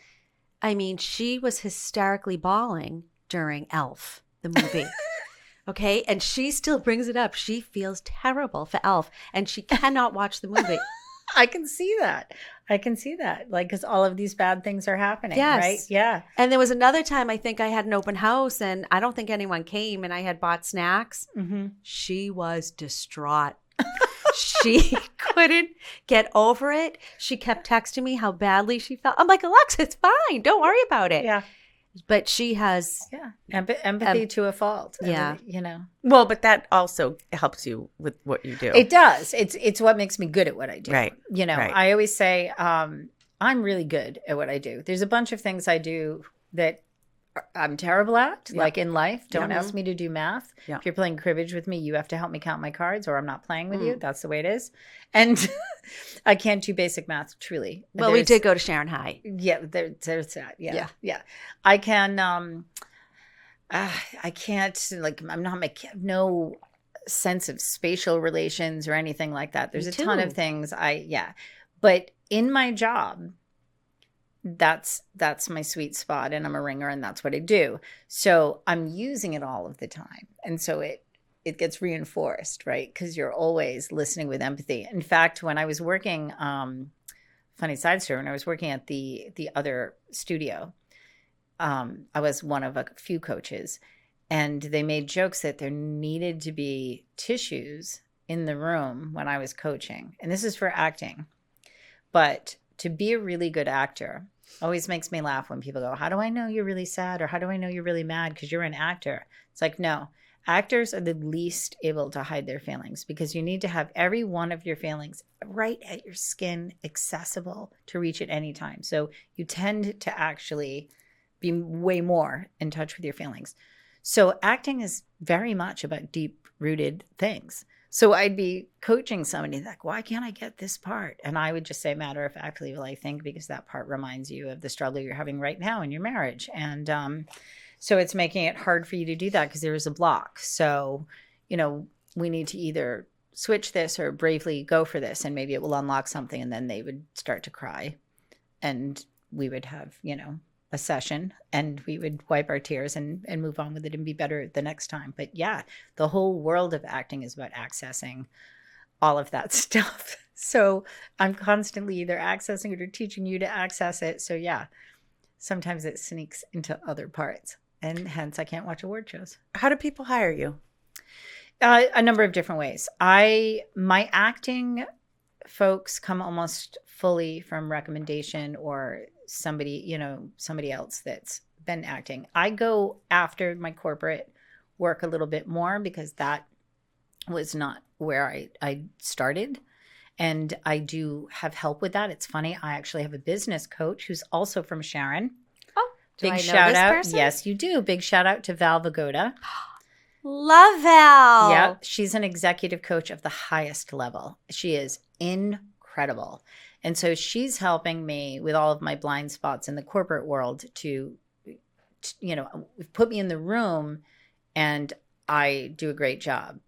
I mean, she was hysterically bawling during Elf, the movie. Okay. And she still brings it up. She feels terrible for Elf and she cannot watch the movie. I can see that. Like, because all of these bad things are happening, Yes. right? Yeah. And there was another time I think I had an open house and I don't think anyone came and I had bought snacks. Mm-hmm. She was distraught. She couldn't get over it. She kept texting me how badly she felt. I'm like, Alexa, it's fine. Don't worry about it. Yeah. But she has. Yeah. Empathy to a fault. Yeah. You know, Well, but that also helps you with what you do. it does. It's what makes me good at what I do. Right. You know, Right. I always say, I'm really good at what I do. There's a bunch of things I do that I'm terrible at, Yeah. like in life. Don't Yeah. ask me to do math. Yeah. If you're playing cribbage with me, you have to help me count my cards or I'm not playing with you. That's the way it is. And I can't do basic math, truly. Well, we There's- did go to Sharon High. Yeah, there's that. Yeah, Yeah. yeah. I can. I can't. Like, I'm not making no sense of spatial relations or anything like that. There's Me a ton too. of things. But in my job, that's my sweet spot, and I'm a ringer, and that's what I do. So I'm using it all of the time, and so it gets reinforced, right? Because you're always listening with empathy. In fact, when I was working, funny side story, when I was working at the other studio, I was one of a few coaches, and they made jokes that there needed to be tissues in the room when I was coaching, and this is for acting. But to be a really good actor always makes me laugh when people go, how do I know you're really sad? Or how do I know you're really mad? Because you're an actor. It's like, no, actors are the least able to hide their feelings because you need to have every one of your feelings right at your skin, accessible to reach at any time. So you tend to actually be way more in touch with your feelings. So acting is very much about deep-rooted things. So I'd be coaching somebody like, why can't I get this part? And I would just say matter-of-factly, well, I think because that part reminds you of the struggle you're having right now in your marriage. And so it's making it hard for you to do that because there is a block. So, you know, we need to either switch this or bravely go for this, and maybe it will unlock something. And then they would start to cry. And we would have, you know, a session and we would wipe our tears and move on with it and be better the next time. But yeah, the whole world of acting is about accessing all of that stuff. So I'm constantly either accessing it or teaching you to access it. So yeah, sometimes it sneaks into other parts, and hence I can't watch award shows. How do people hire you? A number of different ways. My acting folks come almost fully from recommendation or somebody else that's been acting. I go after my corporate work a little bit more because that was not where I started. And I do have help with that. It's funny. I actually have a business coach who's also from Sharon. Oh, do Big I know shout this out. person? Yes, you do. Big shout out to Val Vagoda. Love Val. Yeah, she's an executive coach of the highest level. She is incredible. And so she's helping me with all of my blind spots in the corporate world to put me in the room, and I do a great job.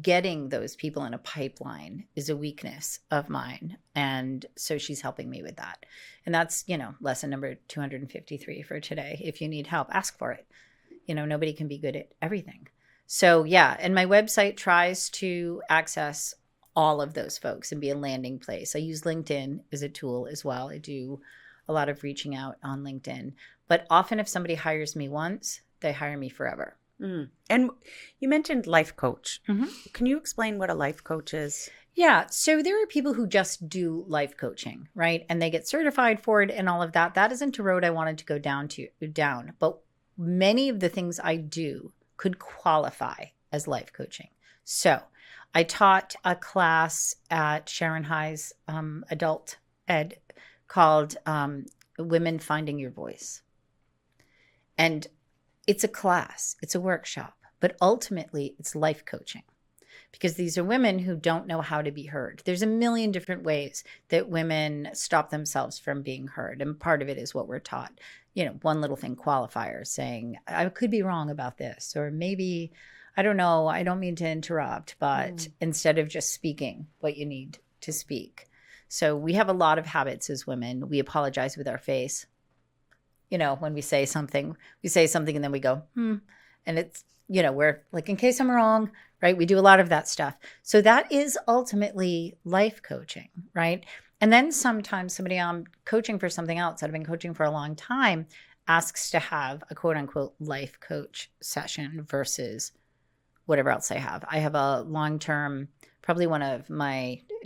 Getting those people in a pipeline is a weakness of mine. And so she's helping me with that. And that's, lesson number 253 for today. If you need help, ask for it. Nobody can be good at everything. So yeah, and my website tries to access all of those folks and be a landing place. I use LinkedIn as a tool as well. I do a lot of reaching out on LinkedIn. But often if somebody hires me once, they hire me forever. Mm. And you mentioned life coach. Mm-hmm. Can you explain what a life coach is? Yeah. So there are people who just do life coaching, right? And they get certified for it and all of that. That isn't a road I wanted to go down. But many of the things I do could qualify as life coaching. So I taught a class at Sharon High's adult ed called Women Finding Your Voice. And it's a class, it's a workshop, but ultimately it's life coaching. Because these are women who don't know how to be heard. There's a million different ways that women stop themselves from being heard. And part of it is what we're taught. You know, one little thing, qualifier, saying, I could be wrong about this. Or maybe, I don't know, I don't mean to interrupt, but instead of just speaking what you need to speak. So we have a lot of habits as women. We apologize with our face. You know, when we say something and then we go, And it's, you know, we're like, in case I'm wrong, right? We do a lot of that stuff. So that is ultimately life coaching, right? And then sometimes somebody I'm coaching for something else, I've been coaching for a long time, asks to have a quote unquote life coach session versus whatever else I have. I have a long-term, probably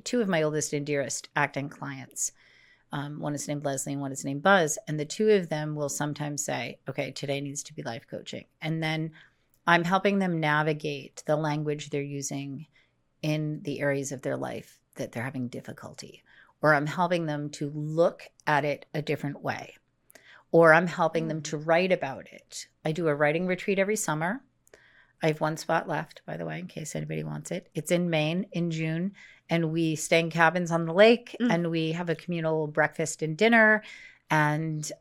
two of my oldest and dearest acting clients. One is named Leslie and one is named Buzz. And the two of them will sometimes say, okay, today needs to be life coaching. And then I'm helping them navigate the language they're using in the areas of their life that they're having difficulty, or I'm helping them to look at it a different way, or I'm helping them to write about it. I do a writing retreat every summer. I have one spot left, by the way, in case anybody wants it. It's in Maine in June, and we stay in cabins on the lake, and we have a communal breakfast and dinner. And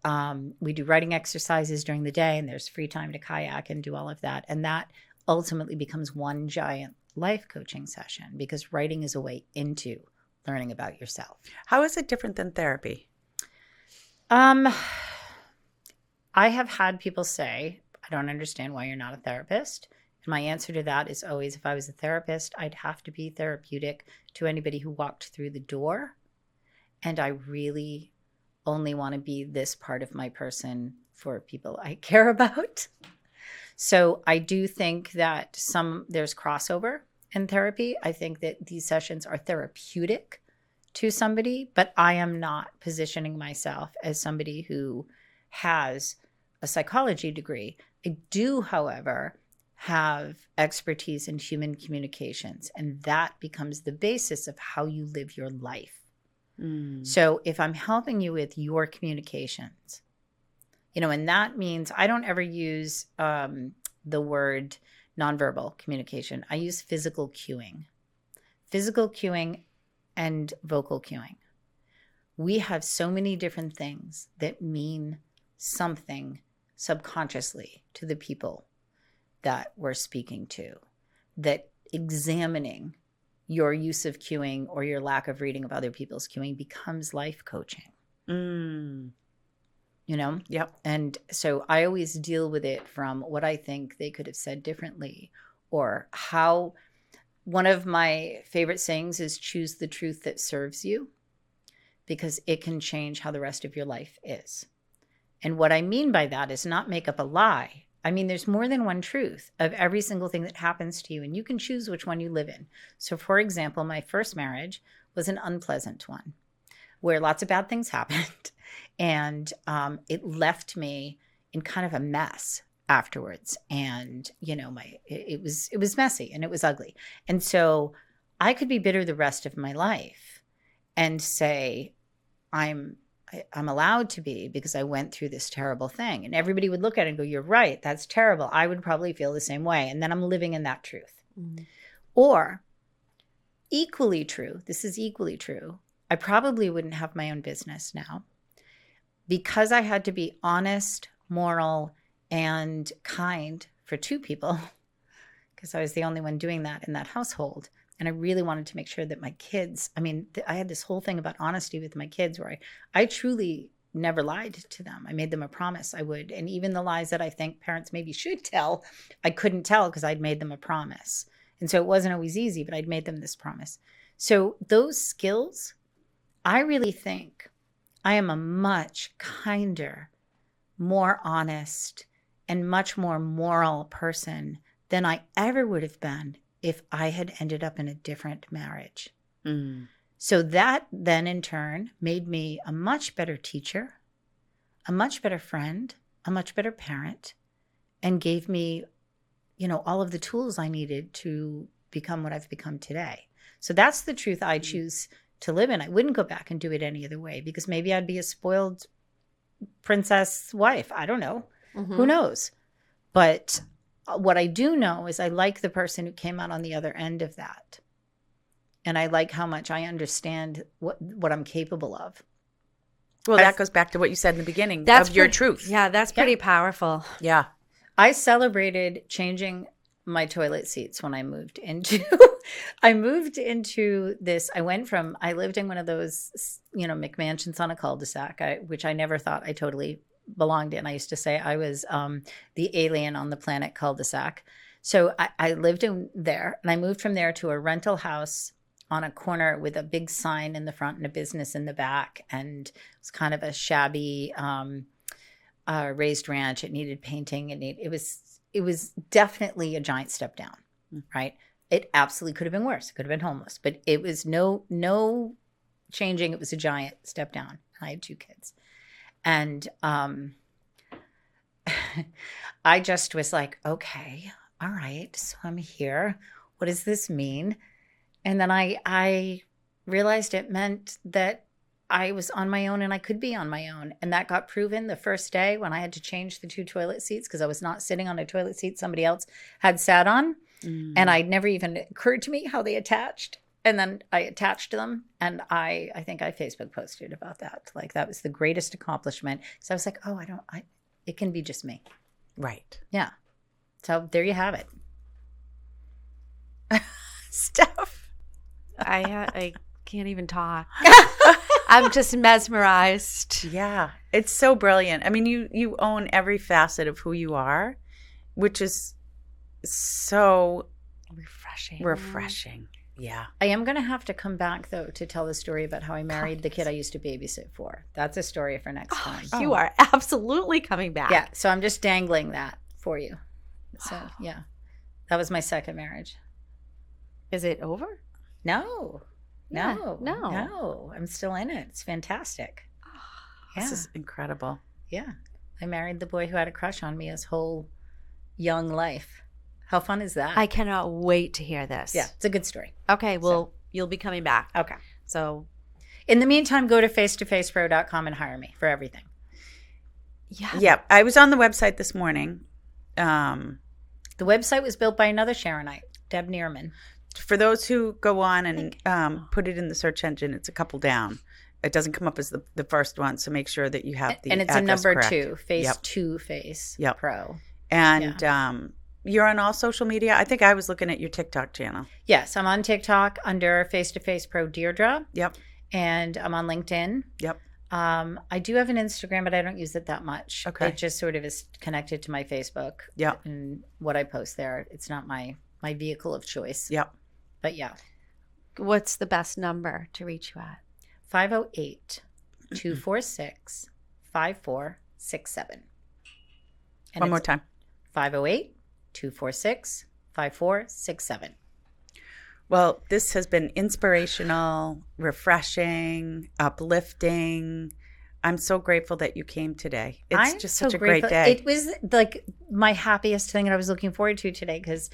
we do writing exercises during the day, and there's free time to kayak and do all of that. And that ultimately becomes one giant life coaching session, because writing is a way into learning about yourself. How is it different than therapy? I have had people say, I don't understand why you're not a therapist. And my answer to that is always, if I was a therapist, I'd have to be therapeutic to anybody who walked through the door. And I really only want to be this part of my person for people I care about. So I do think that there's crossover in therapy. I think that these sessions are therapeutic to somebody, but I am not positioning myself as somebody who has a psychology degree. I do, however, have expertise in human communications, and that becomes the basis of how you live your life. So if I'm helping you with your communications, you know, and that means I don't ever use the word nonverbal communication. I use physical cueing and vocal cueing. We have so many different things that mean something subconsciously to the people that we're speaking to, that examining your use of cueing or your lack of reading of other people's cueing becomes life coaching. You know? Yep. And so I always deal with it from what I think they could have said differently, or how. One of my favorite sayings is, choose the truth that serves you, because it can change how the rest of your life is. And what I mean by that is not make up a lie. I mean, there's more than one truth of every single thing that happens to you, and you can choose which one you live in. So, for example, my first marriage was an unpleasant one where lots of bad things happened, and it left me in kind of a mess afterwards. And, you know, it was messy and it was ugly. And so I could be bitter the rest of my life and say, I'm allowed to be, because I went through this terrible thing. And everybody would look at it and go, you're right, that's terrible. I would probably feel the same way. And then I'm living in that truth. Or equally true, this is equally true, I probably wouldn't have my own business now, because I had to be honest, moral, and kind for two people, because I was the only one doing that in that household. And I really wanted to make sure that my kids, I had this whole thing about honesty with my kids where I truly never lied to them. I made them a promise I would. And even the lies that I think parents maybe should tell, I couldn't tell because I'd made them a promise. And so it wasn't always easy, but I'd made them this promise. So those skills, I really think I am a much kinder, more honest, and much more moral person than I ever would have been if I had ended up in a different marriage. So that then in turn made me a much better teacher, a much better friend, a much better parent, and gave me, you know, all of the tools I needed to become what I've become today. So that's the truth I choose to live in. I wouldn't go back and do it any other way because maybe I'd be a spoiled princess wife. I don't know. Who knows? But what I do know is I like the person who came out on the other end of that. And I like how much I understand what I'm capable of. Well, that goes back to what you said in the beginning of your truth. Yeah, that's pretty powerful. Yeah. I celebrated changing my toilet seats when I moved into this. I lived in one of those, McMansions on a cul-de-sac, which I never thought I totally belonged in. I used to say I was the alien on the planet cul-de-sac. So I lived in there, and I moved from there to a rental house on a corner with a big sign in the front and a business in the back. And it was kind of a shabby raised ranch. It needed painting. It was definitely a giant step down, right? It absolutely could have been worse. It could have been homeless, but it was no changing. It was a giant step down. I had 2 kids. And I just was like, okay, all right, so I'm here. What does this mean? And then I realized it meant that I was on my own and I could be on my own. And that got proven the first day when I had to change the 2 toilet seats because I was not sitting on a toilet seat somebody else had sat on. And I'd never even occurred to me how they attached. And then I attached them, and I think I Facebook posted about that. Like, that was the greatest accomplishment. So I was like, oh, it can be just me. Right. Yeah. So there you have it. Steph. I can't even talk. I'm just mesmerized. Yeah. It's so brilliant. I mean, you own every facet of who you are, which is so refreshing. Yeah. I am going to have to come back, though, to tell the story about how I married the kid I used to babysit for. That's a story for next time. You are absolutely coming back. Yeah. So I'm just dangling that for you. So, yeah. That was my second marriage. Is it over? No. Yeah, No. no. No. I'm still in it. It's fantastic. Yeah. This is incredible. Yeah. I married the boy who had a crush on me his whole young life. How fun is that? I cannot wait to hear this. Yeah, it's a good story. Okay, well, you'll be coming back. Okay. So, in the meantime, go to face-to-facepro.com and hire me for everything. Yeah. I was on the website this morning. The website was built by another Sharonite, Deb Neerman. For those who go on and put it in the search engine, it's a couple down. It doesn't come up as the first one, so make sure that you have the and it's a address number correct. 2, Face 2 Face Pro. And you're on all social media. I think I was looking at your TikTok channel. Yes, I'm on TikTok under Face-to-Face Pro Deirdre. Yep. And I'm on LinkedIn. Yep. I do have an Instagram, but I don't use it that much. Okay. It just sort of is connected to my Facebook. Yep. And what I post there. It's not my vehicle of choice. Yep. But yeah. what's the best number to reach you at? 508-246-5467. One more time. 508-246-5467. Well, this has been inspirational, refreshing, uplifting. I'm so grateful that you came today. It's just such a great day. It was like my happiest thing that I was looking forward to today because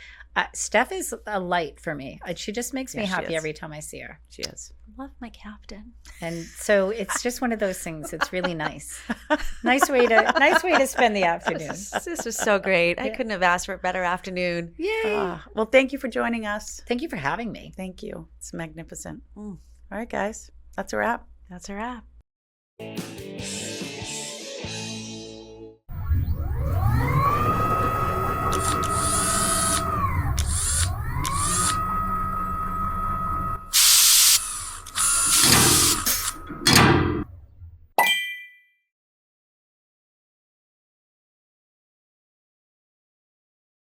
Steph is a light for me. She just makes me happy every time I see her. She is. Love my captain. And so it's just one of those things. It's really nice. Nice way to spend the afternoon. This was so great. I couldn't have asked for a better afternoon. Yay. Well, thank you for joining us. Thank you for having me. Thank you. It's magnificent. All right, guys. That's a wrap. That's a wrap.